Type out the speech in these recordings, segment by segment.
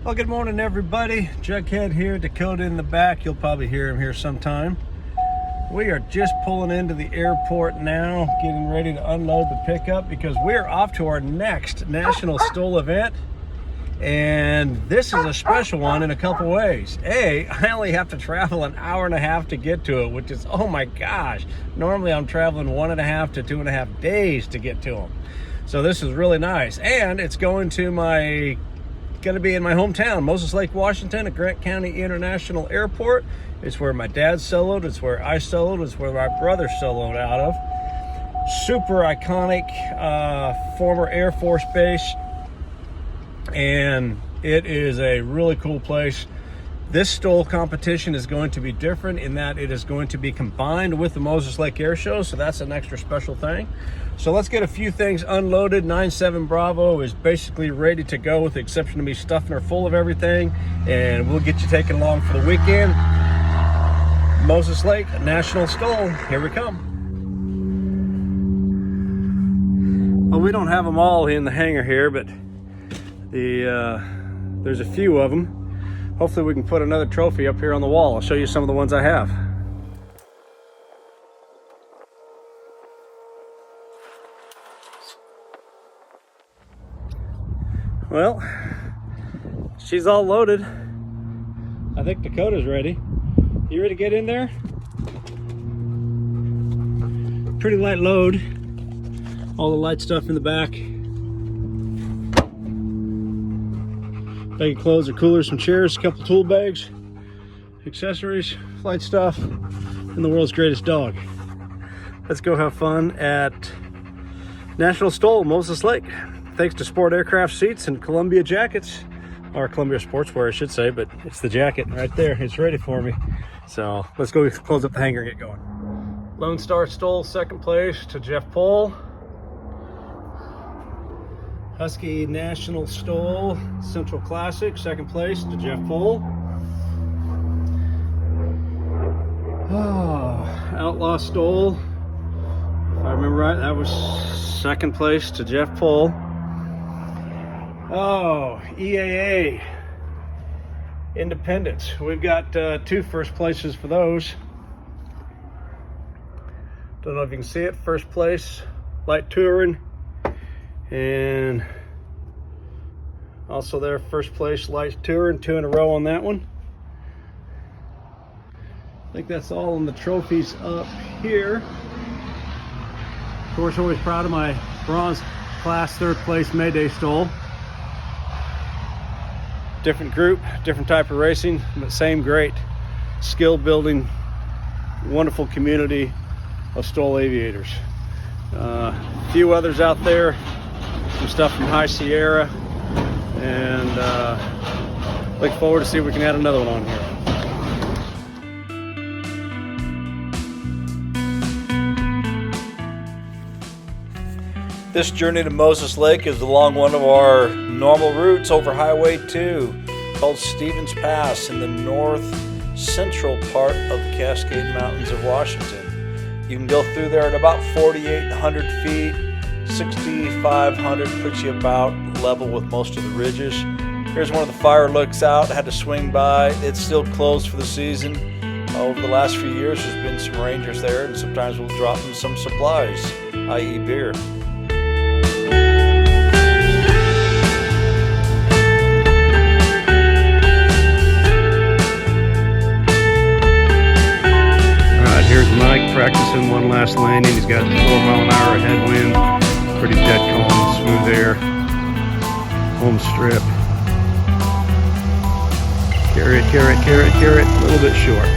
Well, good morning, everybody. Jughead here, Dakota in the back. You'll probably hear him here sometime. We are just pulling into the airport now, getting ready to unload the pickup because we're off to our next National STOL event. And this is a special one in a couple ways. I only have to travel an hour and a half to get to it, which is, oh my gosh. Normally I'm traveling 1.5 to 2.5 days to get to them. So this is really nice. And it's going to be in my hometown, Moses Lake, Washington, at Grant County International Airport. It's where my dad soloed, it's where I soloed, it's where my brother soloed out of. Super iconic former Air Force base. And it is a really cool place. This STOL competition is going to be different in that it is going to be combined with the Moses Lake Airshow, so that's an extra special thing. So let's get a few things unloaded. 97 Bravo is basically ready to go, with the exception of me stuffing her full of everything, and we'll get you taken along for the weekend. Moses Lake National STOL, here we come. Well, we don't have them all in the hangar here, but there's a few of them. Hopefully we can put another trophy up here on the wall. I'll show you some of the ones I have. Well, she's all loaded. I think Dakota's ready. You ready to get in there? Pretty light load. All the light stuff in the back. Bag of clothes or coolers, some chairs, a couple tool bags, accessories, flight stuff, and the world's greatest dog. Let's go have fun at National STOL, Moses Lake. Thanks to Sport Aircraft Seats and Columbia Jackets, or Columbia Sportswear I should say, but it's the jacket right there. It's ready for me. So let's go close up the hangar and get going. Lone Star STOL, second place to Jeff Pohl. Husky National STOL Central Classic, second place to Jeff Pohl. Outlaw STOL, if I remember right, that was second place to Jeff Pohl. EAA Independence, we've got 2 first places for those. Don't know if you can see it. First place, Light Touring. And also there, first place, Light Touring, 2 in a row on that one. I think that's all in the trophies up here. Of course, always proud of my bronze class 3rd place Mayday STOL. Different group, different type of racing, but same great skill building, wonderful community of STOL aviators. A few others out there. Some stuff from High Sierra, and look forward to see if we can add another one on here. This journey to Moses Lake is along one of our normal routes over Highway 2 called Stevens Pass in the north central part of the Cascade Mountains of Washington. You can go through there at about 4,800 feet. 6,500 puts you about level with most of the ridges. Here's one of the fire looks out. I had to swing by. It's still closed for the season. Over the last few years, there's been some rangers there, and sometimes we'll drop them some supplies, i.e. beer. Alright, here's Mike practicing one last landing. He's got 12-mile-an-hour headwind. Pretty dead calm, smooth air, home strip. Carry it, a little bit short.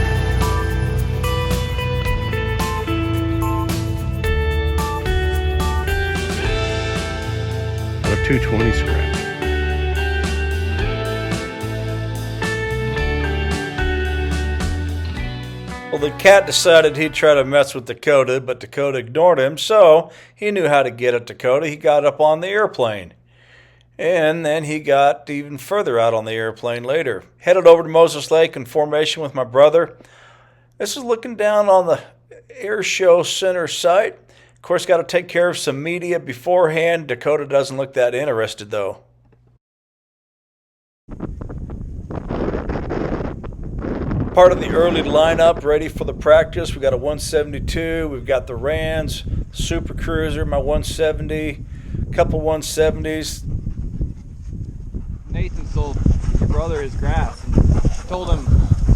About a 220 scrap. Well, the cat decided he'd try to mess with Dakota, but Dakota ignored him, so he knew how to get at Dakota. He got up on the airplane. And then he got even further out on the airplane later. Headed over to Moses Lake in formation with my brother. This is looking down on the air show center site. Of course, got to take care of some media beforehand. Dakota doesn't look that interested, though. Part of the early lineup ready for the practice. We got a 172, we've got the Rands, Super Cruiser, my 170, a couple 170s. Nathan sold your brother his grass and told him,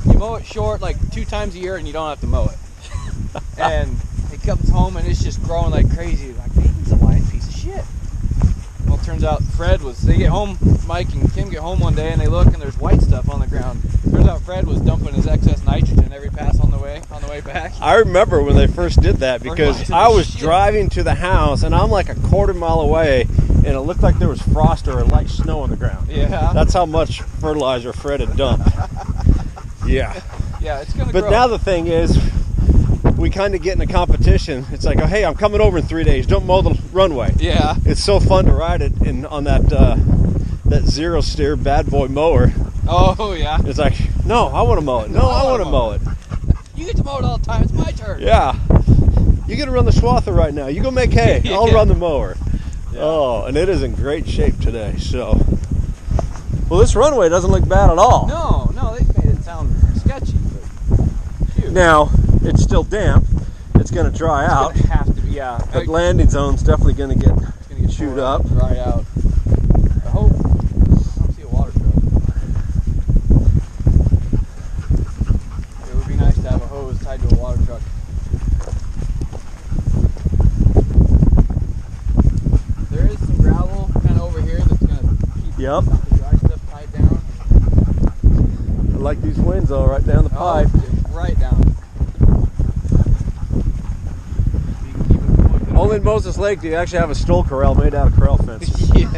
you mow it short like 2 times a year and you don't have to mow it. And he comes home and it's just growing like crazy. Like, Nathan's a lying piece of shit. Well, it turns out they get home, Mike and Kim get home one day and they look and there's white stuff on the ground. Turns out Fred was dumping his excess nitrogen every pass on the way back. I remember when they first did that because I was driving to the house and I'm like a quarter mile away and it looked like there was frost or light snow on the ground. Yeah. That's how much fertilizer Fred had dumped. Yeah. Yeah, it's going to grow. But now the thing is, we kind of get in a competition. It's like, oh, hey, I'm coming over in 3 days. Don't mow the runway. Yeah. It's so fun to ride it on that zero steer bad boy mower. Oh, yeah. It's like, no, I want to mow it. No, I want to mow it. You get to mow it all the time. It's my turn. Yeah. You get to run the swather right now. You go make hay. Yeah. I'll run the mower. Yeah. Oh, and it is in great shape today. So, well, this runway doesn't look bad at all. No, they made it sound sketchy. But shoot. Now, it's still damp. It's going to dry out. It's going to have to be, yeah. The landing zone's definitely going to get chewed up. Dry out. I hope. I don't see a water truck. It would be nice to have a hose tied to a water truck. There is some gravel kind of over here that's going to keep the dry stuff tied down. I like these winds though, right down the pipe. Just right down. Only in Moses Lake do you actually have a STOL corral made out of corral fences. Yeah.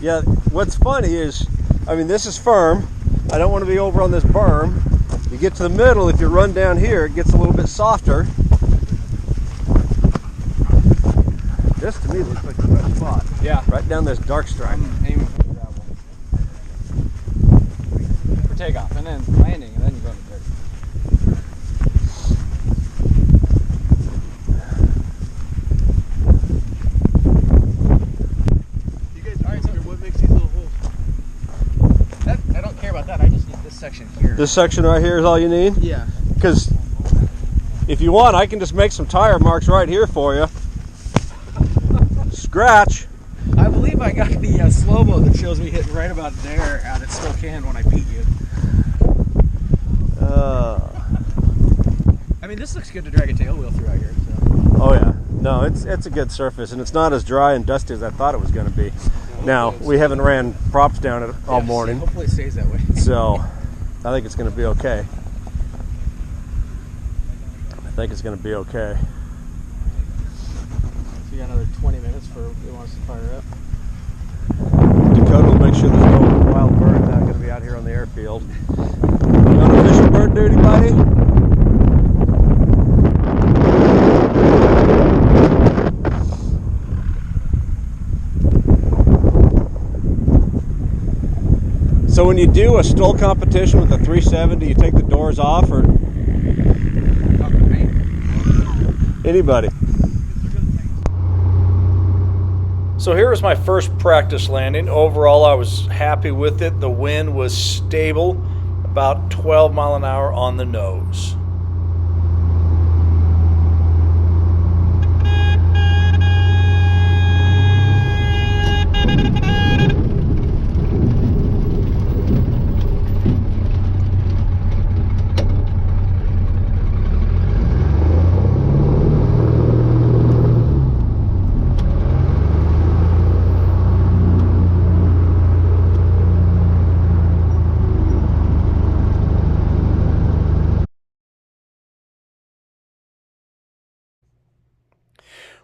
Yeah, what's funny is, I mean, this is firm. I don't want to be over on this berm. You get to the middle, if you run down here, it gets a little bit softer. This to me looks like the best spot. Yeah. Right down this dark stripe. I'm aiming for the gravel. For takeoff and then landing and then you go in the dirt. You guys alright, so what makes these little holes? I don't care about that, I just need this section here. This section right here is all you need? Yeah. Because if you want, I can just make some tire marks right here for you. Scratch. I believe I got the slow-mo that shows me hitting right about there out at Spokane when I beat you. I mean, this looks good to drag a tail wheel through out here. So. Oh yeah, no, it's a good surface, and it's not as dry and dusty as I thought it was going to be. Now we haven't ran props down it all morning. Hopefully it stays that way. So I think it's going to be okay. I think it's going to be okay. So you got another 20 minutes for they want us to fire up. Dakota will make sure there's no wild birds not going to be out here on the airfield. You on official bird duty, buddy? So when you do a STOL competition with a 370, you take the doors off, or anybody? So here was my first practice landing. Overall, I was happy with it. The wind was stable, about 12 mile an hour on the nose.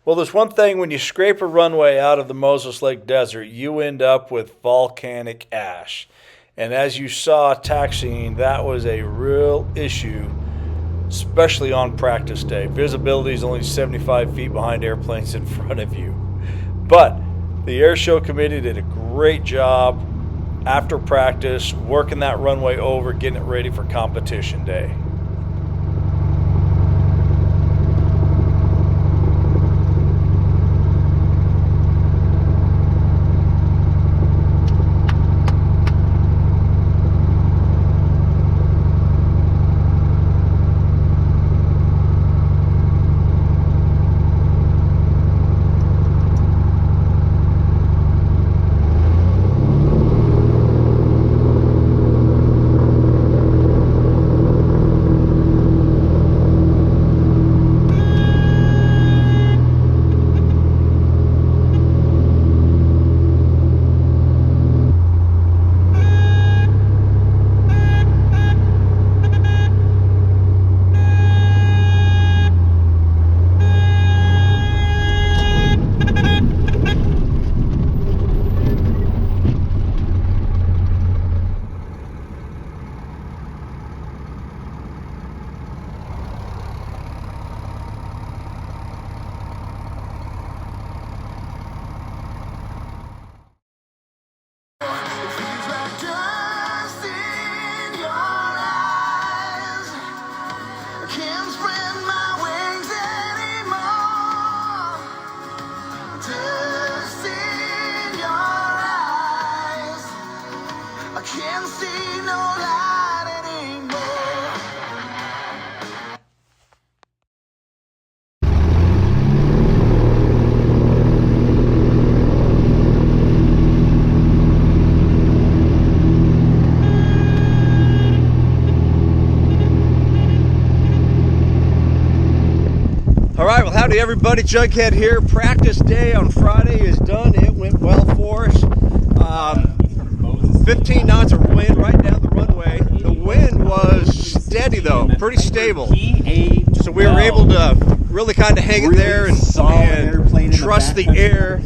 Well, there's one thing, when you scrape a runway out of the Moses Lake Desert, you end up with volcanic ash. And as you saw taxiing, that was a real issue, especially on practice day. Visibility is only 75 feet behind airplanes in front of you. But the airshow committee did a great job after practice, working that runway over, getting it ready for competition day. All right, well, howdy everybody, Jughead here. Practice day on Friday is done. It went well for us. 15 knots of wind right down the runway. The wind was steady though, pretty stable. So we were able to really kind of hang it there and trust the air.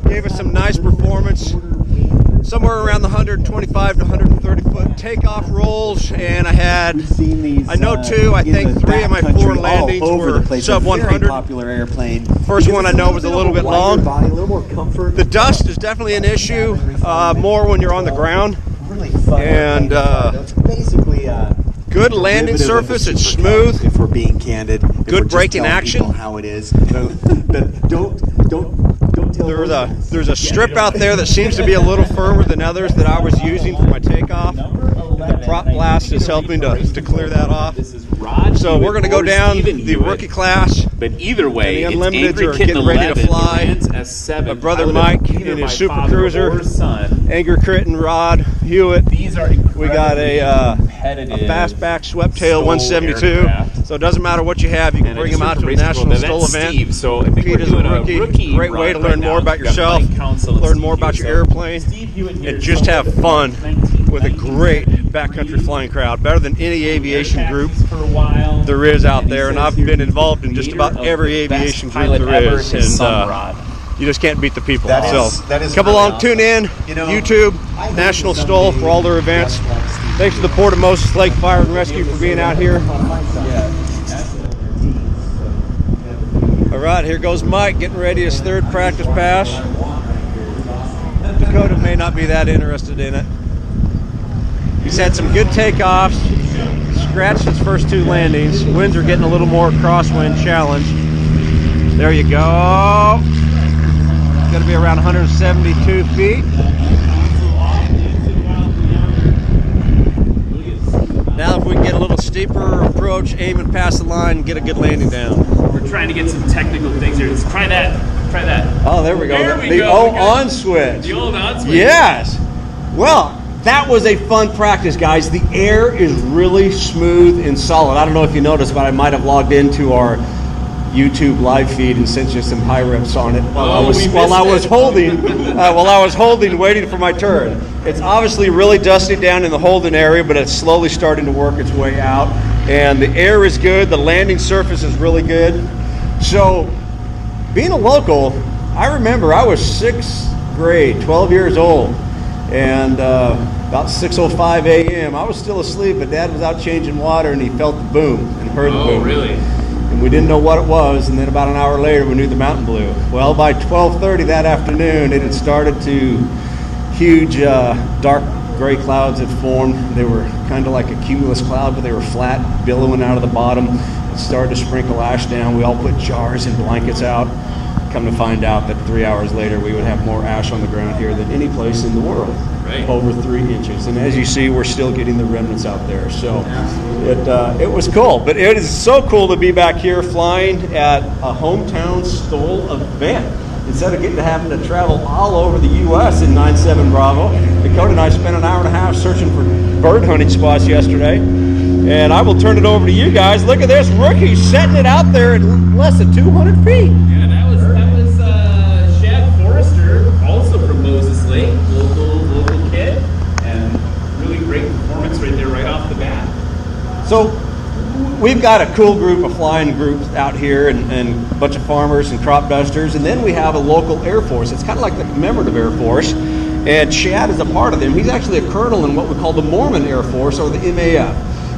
Gave us some nice performance. Somewhere around the 125 to 130 foot takeoff rolls, and I know two, I think three of my four landings were sub 100. Popular airplane. First one I know was a little bit long. The dust is definitely an issue, more when you're on the ground. And basically good landing surface, it's smooth. If we're being candid, good braking action. How it is, but don't tell. There's a strip out there that seems to be a little firmer than others that I was using for my takeoff. The prop blast is helping to clear that off. So we're going to go down the rookie class. But either way, the it's Unlimiteds are Angry Kitten getting ready to 11, fly. S7, My brother Mike in his Super Cruiser, Angry Kitten Rod Hewitt. These are We got a fastback swept-tail 172. aircraft. So it doesn't matter what you have, you can bring them out to a National STOL event. Steve, so I think Pete we're is a doing rookie. Great way to learn more about yourself, learn more about your airplane, and just have fun with a great backcountry flying crowd. Better than any aviation group there is out there, and I've been involved in just about every aviation group there is, and you just can't beat the people. Come along, tune in, YouTube, National STOL for all their events. Thanks to the Port of Moses Lake Fire and Rescue for being out here. All right, here goes Mike getting ready his third practice pass. Dakota may not be that interested in it. He's had some good takeoffs, scratched his first two landings. Winds are getting a little more crosswind challenge. There you go. It's going to be around 172 feet. Now if we can get a little steeper approach, aim and pass the line, and get a good landing down. We're trying to get some technical things here. Let's try that. Try that. Oh, there we go. There we the go. on switch. The old on switch. Yes. Well, that was a fun practice, guys. The air is really smooth and solid. I don't know if you noticed, but I might have logged into our YouTube live feed and sent you some high reps on it while I was holding, waiting for my turn. It's obviously really dusty down in the holding area, but it's slowly starting to work its way out. And the air is good. The landing surface is really good. So, being a local, I remember I was 6th grade, 12 years old, and about 6:05 a.m. I was still asleep, but Dad was out changing water, and he felt the boom and heard the boom. Oh, really? And we didn't know what it was, and then about an hour later, we knew the mountain blew. Well, by 12:30 that afternoon, it had started to huge dark gray clouds had formed. They were kind of like a cumulus cloud, but they were flat, billowing out of the bottom. It started to sprinkle ash down. We all put jars and blankets out. Come to find out that 3 hours later, we would have more ash on the ground here than any place in the world. Right. Over 3 inches. And as you see, we're still getting the remnants out there. So it was cool. But it is so cool to be back here flying at a hometown STOL event. Instead of having to travel all over the U.S. in 9-7 Bravo, Dakota and I spent an hour and a half searching for bird hunting spots yesterday. And I will turn it over to you guys. Look at this rookie setting it out there at less than 200 feet. Yeah, that was Shad Forrester, also from Moses Lake, local kid, and really great performance right there, right off the bat. So we've got a cool group of flying groups out here, and a bunch of farmers and crop dusters, and then we have a local Air Force. It's kind of like the commemorative Air Force, and Shad is a part of them. He's actually a colonel in what we call the Mormon Air Force, or the MAF.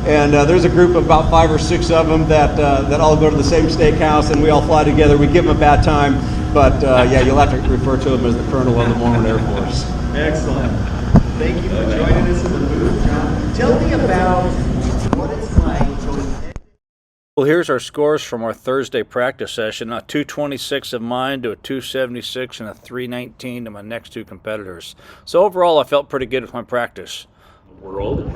And there's a group of about 5 or 6 of them that all go to the same steakhouse, and we all fly together. We give them a bad time, but yeah, you'll have to refer to him as the colonel of the Mormon Air Force. Excellent. Thank you for joining us in the booth, John. Tell me about what it's like going. Well, here's our scores from our Thursday practice session. A 226 of mine to a 276 and a 319 to my next 2 competitors. So overall, I felt pretty good with my practice. World.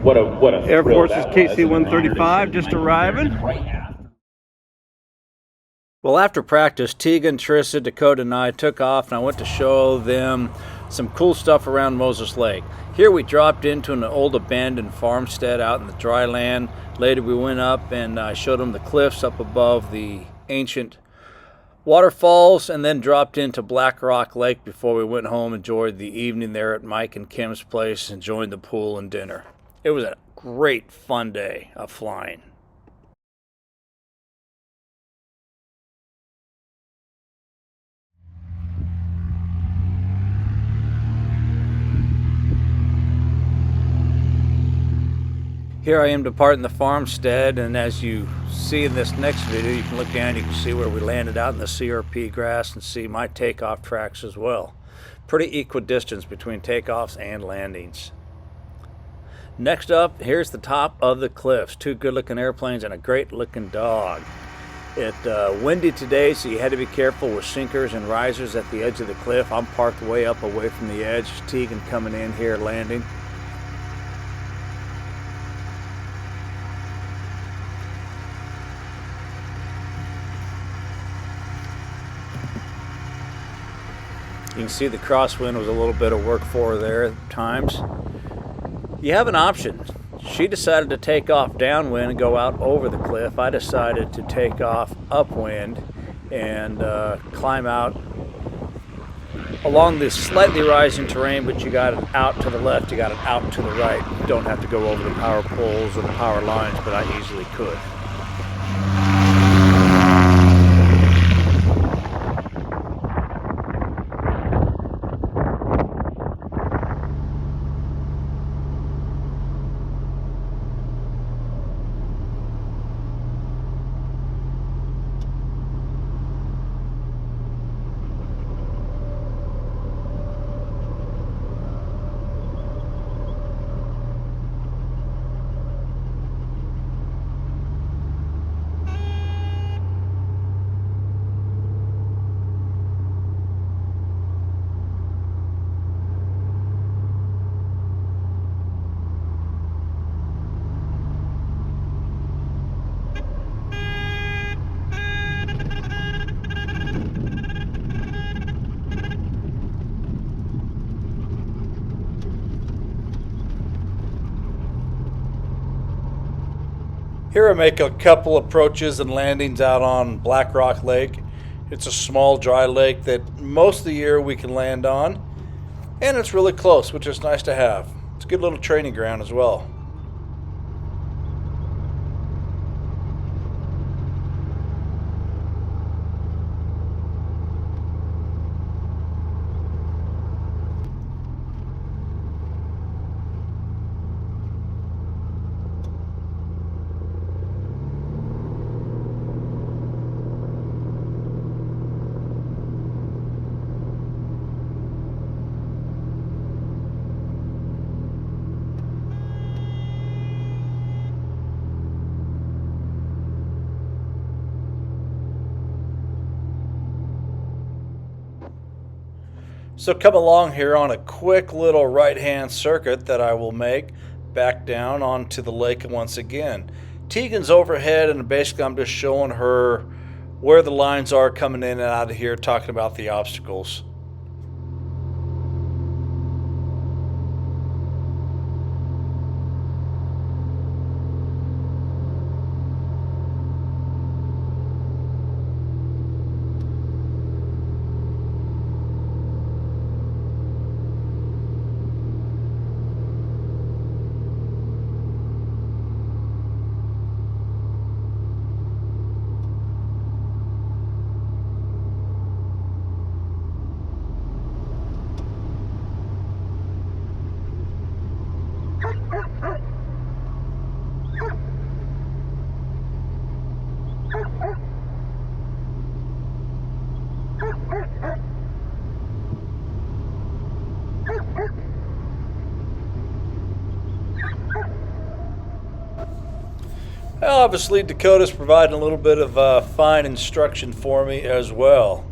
What a Air thrill Force's that was, and an honor to KC-135 sit just behind arriving. you right after. Well, after practice, Tegan, Trissa, Dakota, and I took off, and I went to show them some cool stuff around Moses Lake. Here we dropped into an old abandoned farmstead out in the dry land. Later we went up and I showed them the cliffs up above the ancient waterfalls, and then dropped into Black Rock Lake before we went home, enjoyed the evening there at Mike and Kim's place, and joined the pool and dinner. It was a great fun day of flying. Here I am departing the farmstead, and as you see in this next video, you can look down, you can see where we landed out in the CRP grass and see my takeoff tracks as well. Pretty equidistant between takeoffs and landings. Next up, here's the top of the cliffs. 2 good looking airplanes and a great looking dog. It's windy today, so you had to be careful with sinkers and risers at the edge of the cliff. I'm parked way up away from the edge. Tegan coming in here landing. You can see the crosswind was a little bit of work for her there at times. You have an option. She decided to take off downwind and go out over the cliff. I decided to take off upwind and climb out along this slightly rising terrain, but you got it out to the left, you got it out to the right. You don't have to go over the power poles or the power lines, but I easily could. Here I make a couple approaches and landings out on Black Rock Lake. It's a small dry lake that most of the year we can land on, and it's really close, which is nice to have. It's a good little training ground as well. So come along here on a quick little right-hand circuit that I will make back down onto the lake once again. Tegan's overhead, and basically I'm just showing her where the lines are coming in and out of here, talking about the obstacles. Obviously, Dakota's providing a little bit of fine instruction for me as well.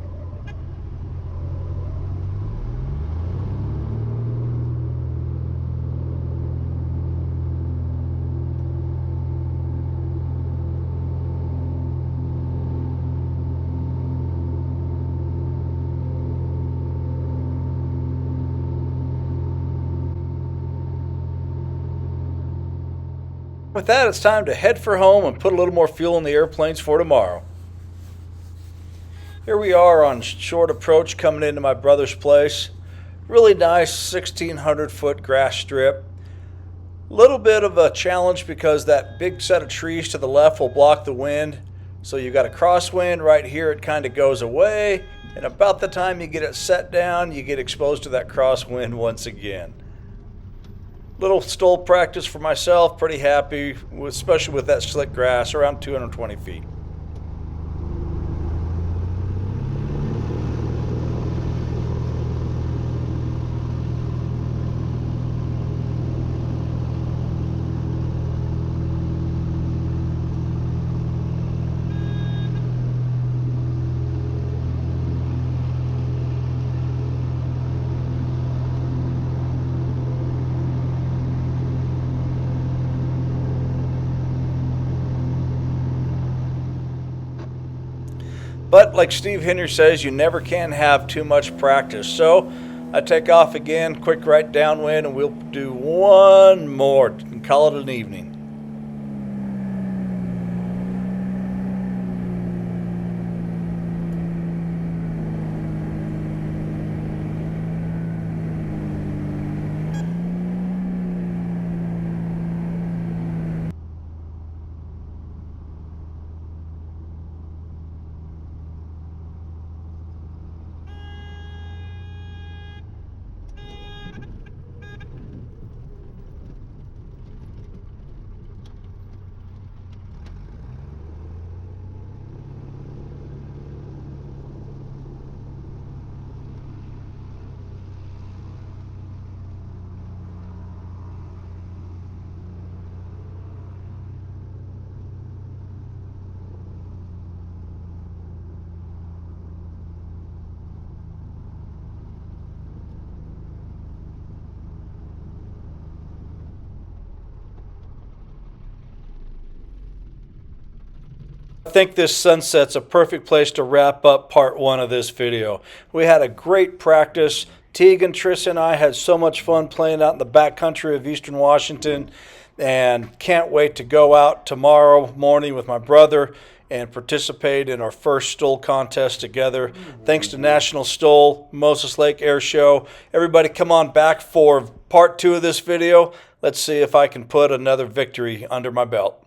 With that, it's time to head for home and put a little more fuel in the airplanes for tomorrow. Here we are on short approach coming into my brother's place. Really nice 1,600 foot grass strip. Little bit of a challenge because that big set of trees to the left will block the wind. So you've got a crosswind right here, it kind of goes away. And about the time you get it set down, you get exposed to that crosswind once again. Little STOL practice for myself, pretty happy, especially with that slick grass around 220 feet. But like Steve Henry says, you never can have too much practice. So I take off again, quick right downwind, and we'll do one more and call it an evening. I think this sunset's a perfect place to wrap up part one of this video. We had a great practice. Tegan, Trish, and I had so much fun playing out in the backcountry of Eastern Washington, and can't wait to go out tomorrow morning with my brother and participate in our first STOL contest together. Thanks to National STOL, Moses Lake Airshow. Everybody come on back for part two of this video. Let's see if I can put another victory under my belt.